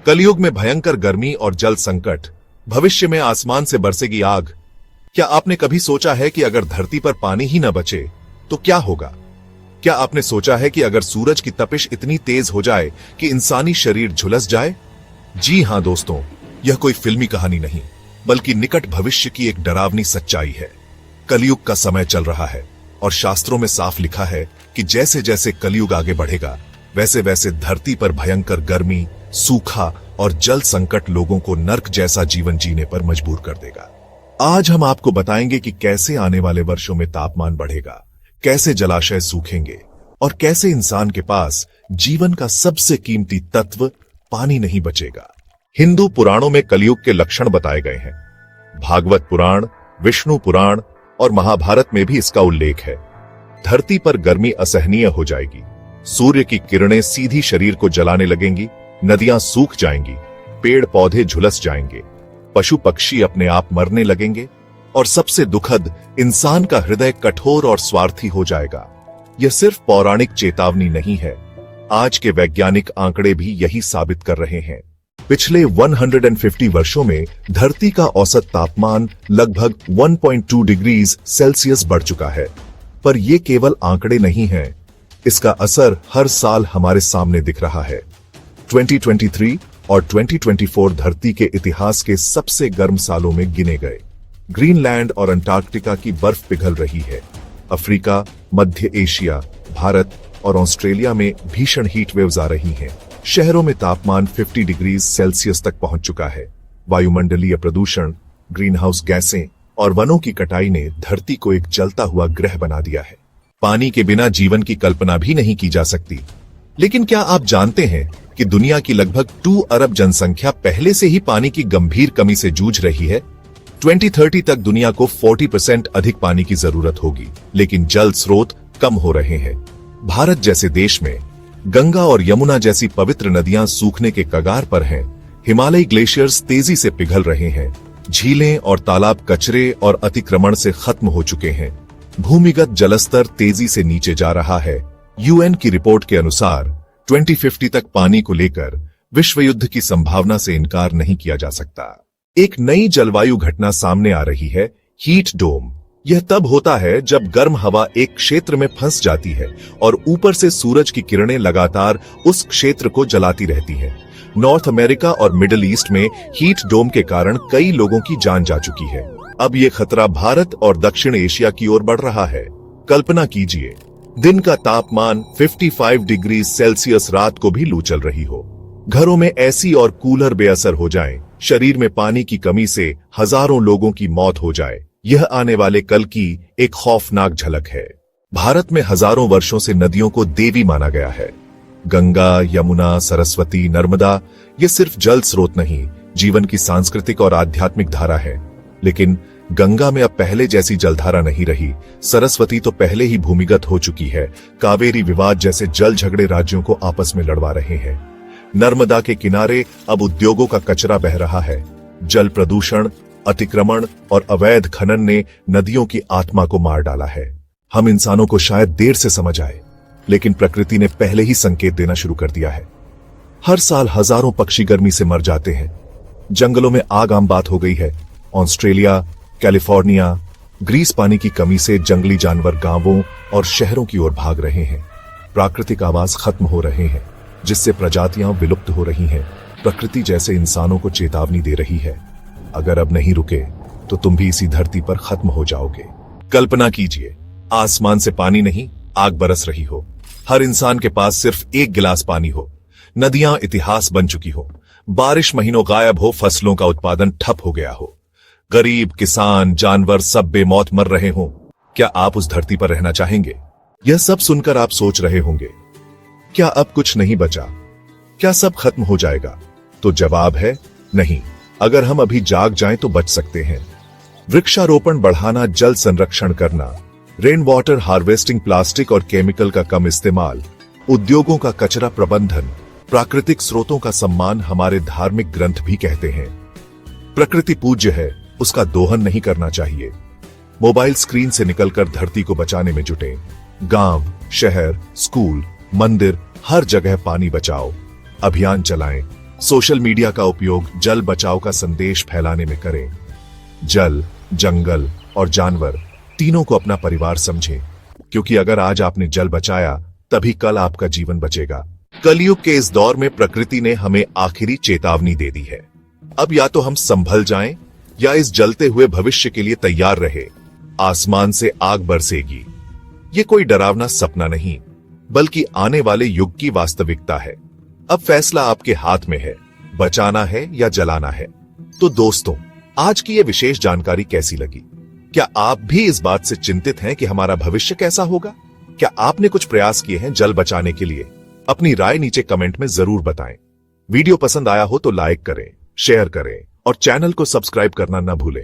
कलयुग में भयंकर गर्मी और जल संकट, भविष्य में आसमान से बरसेगी आग। क्या आपने कभी सोचा है कि अगर धरती पर पानी ही न बचे तो क्या होगा? क्या आपने सोचा है कि अगर सूरज की तपिश इतनी तेज हो जाए कि इंसानी शरीर झुलस जाए? जी हां दोस्तों, यह कोई फिल्मी कहानी नहीं, बल्कि निकट भविष्य की एक डरावनी सच्चाई है। कलयुग का समय चल रहा है और शास्त्रों में साफ लिखा है कि जैसे जैसे कलयुग आगे बढ़ेगा, वैसे वैसे धरती पर भयंकर गर्मी, सूखा और जल संकट लोगों को नर्क जैसा जीवन जीने पर मजबूर कर देगा। आज हम आपको बताएंगे कि कैसे आने वाले वर्षों में तापमान बढ़ेगा, कैसे जलाशय सूखेंगे और कैसे इंसान के पास जीवन का सबसे कीमती तत्व पानी नहीं बचेगा। हिंदू पुराणों में कलयुग के लक्षण बताए गए हैं। भागवत पुराण, विष्णु पुराण और महाभारत में भी इसका उल्लेख है। धरती पर गर्मी असहनीय हो जाएगी, सूर्य की किरणें सीधी शरीर को जलाने लगेंगी, नदियां सूख जाएंगी, पेड़ पौधे झुलस जाएंगे, पशु पक्षी अपने आप मरने लगेंगे और सबसे दुखद, इंसान का हृदय कठोर और स्वार्थी हो जाएगा। यह सिर्फ पौराणिक चेतावनी नहीं है, आज के वैज्ञानिक आंकड़े भी यही साबित कर रहे हैं। पिछले 150 वर्षों में धरती का औसत तापमान लगभग 1.2 डिग्री सेल्सियस बढ़ चुका है। पर यह केवल आंकड़े नहीं हैं, इसका असर हर साल हमारे सामने दिख रहा है। 2023 और 2024 धरती के इतिहास के सबसे गर्म सालों में गिने गए। ग्रीनलैंड और अंटार्कटिका की बर्फ पिघल रही है। अफ्रीका, मध्य एशिया, भारत और ऑस्ट्रेलिया में भीषण हीट वेव्स आ रही हैं। शहरों में तापमान 50 डिग्री सेल्सियस तक पहुंच चुका है। वायुमंडलीय प्रदूषण, ग्रीन हाउस गैसें और वनों की कटाई ने धरती को एक जलता हुआ ग्रह बना दिया है। पानी के बिना जीवन की कल्पना भी नहीं की जा सकती। लेकिन क्या आप जानते हैं कि दुनिया की लगभग 2 अरब जनसंख्या पहले से ही पानी की गंभीर कमी से जूझ रही है? 2030 तक दुनिया को 40% अधिक पानी की जरूरत होगी, लेकिन जल स्रोत कम हो रहे हैं। भारत जैसे देश में गंगा और यमुना जैसी पवित्र नदियां सूखने के कगार पर हैं। हिमालयी ग्लेशियर्स तेजी से पिघल रहे हैं। झीलें और तालाब कचरे और अतिक्रमण से खत्म हो चुके हैं। भूमिगत जलस्तर तेजी से नीचे जा रहा है। यूएन की रिपोर्ट के अनुसार 2050 तक पानी को लेकर विश्व युद्ध की संभावना से इनकार नहीं किया जा सकता। एक नई जलवायु घटना सामने आ रही है, हीट डोम। यह तब होता है जब गर्म हवा एक क्षेत्र में फंस जाती है और ऊपर से सूरज की किरणें लगातार उस क्षेत्र को जलाती रहती हैं। नॉर्थ अमेरिका और मिडिल ईस्ट में हीट डोम के कारण कई लोगों की जान जा चुकी है। अब यह खतरा भारत और दक्षिण एशिया की ओर बढ़ रहा है। कल्पना कीजिए, दिन का तापमान 55 डिग्री सेल्सियस, रात को भी लू चल रही हो। घरों में एसी और कूलर बेअसर हो जाएं, शरीर में पानी की कमी से हजारों लोगों की मौत हो जाए। यह आने वाले कल की एक खौफनाक झलक है। भारत में हजारों वर्षों से नदियों को देवी माना गया है। गंगा, यमुना, सरस्वती, नर्मदा, ये सिर्फ जल स्रोत नहीं, जीवन की सांस्कृतिक और आध्यात्मिक धारा है। लेकिन गंगा में अब पहले जैसी जलधारा नहीं रही। सरस्वती तो पहले ही भूमिगत हो चुकी है। कावेरी विवाद जैसे जल झगड़े राज्यों को आपस में लड़वा रहे हैं। नर्मदा के किनारे अब उद्योगों का कचरा बह रहा है। जल प्रदूषण, अतिक्रमण और अवैध खनन ने नदियों की आत्मा को मार डाला है। हम इंसानों को शायद देर से समझ आए, लेकिन प्रकृति ने पहले ही संकेत देना शुरू कर दिया है। हर साल हजारों पक्षी गर्मी से मर जाते हैं। जंगलों में आग आम बात हो गई है। ऑस्ट्रेलिया, कैलिफोर्निया, ग्रीस पानी की कमी से जंगली जानवर गांवों और शहरों की ओर भाग रहे हैं। प्राकृतिक आवास खत्म हो रहे हैं, जिससे प्रजातियां विलुप्त हो रही हैं। प्रकृति जैसे इंसानों को चेतावनी दे रही है, अगर अब नहीं रुके तो तुम भी इसी धरती पर खत्म हो जाओगे। कल्पना कीजिए, आसमान से पानी नहीं, आग बरस रही हो। हर इंसान के पास सिर्फ एक गिलास पानी हो। नदियां इतिहास बन चुकी हो। बारिश महीनों गायब हो, फसलों का उत्पादन ठप हो गया हो। गरीब, किसान, जानवर सब बेमौत मर रहे हो। क्या आप उस धरती पर रहना चाहेंगे? यह सब सुनकर आप सोच रहे होंगे, क्या अब कुछ नहीं बचा? क्या सब खत्म हो जाएगा? तो जवाब है नहीं। अगर हम अभी जाग जाएं तो बच सकते हैं। वृक्षारोपण बढ़ाना, जल संरक्षण करना, रेन वाटर हार्वेस्टिंग, प्लास्टिक और केमिकल का कम इस्तेमाल, उद्योगों का कचरा प्रबंधन, प्राकृतिक स्रोतों का सम्मान हमारे धार्मिक ग्रंथ भी कहते हैं। प्रकृति पूज्य है, उसका दोहन नहीं करना चाहिए। मोबाइल स्क्रीन से निकलकर धरती को बचाने में जुटें। गांव, शहर, स्कूल, मंदिर, हर जगह पानी बचाओ अभियान चलाएं। सोशल मीडिया का उपयोग जल बचाओ का संदेश फैलाने में करें। जल, जंगल और जानवर तीनों को अपना परिवार समझें, क्योंकि अगर आज आपने जल बचाया तभी कल आपका जीवन बचेगा। कलयुग के इस दौर में प्रकृति ने हमें आखिरी चेतावनी दे दी है। अब या तो हम संभल जाएं या इस जलते हुए भविष्य के लिए तैयार रहे। आसमान से आग बरसेगी, ये कोई डरावना सपना नहीं, बल्कि आने वाले युग की वास्तविकता है। अब फैसला आपके हाथ में है, बचाना है या जलाना है। तो दोस्तों, आज की ये विशेष जानकारी कैसी लगी? क्या आप भी इस बात से चिंतित हैं कि हमारा भविष्य कैसा होगा? क्या आपने कुछ प्रयास किए हैं जल बचाने के लिए? अपनी राय नीचे कमेंट में जरूर बताएं। वीडियो पसंद आया हो तो लाइक करें, शेयर करें और चैनल को सब्सक्राइब करना न भूलें।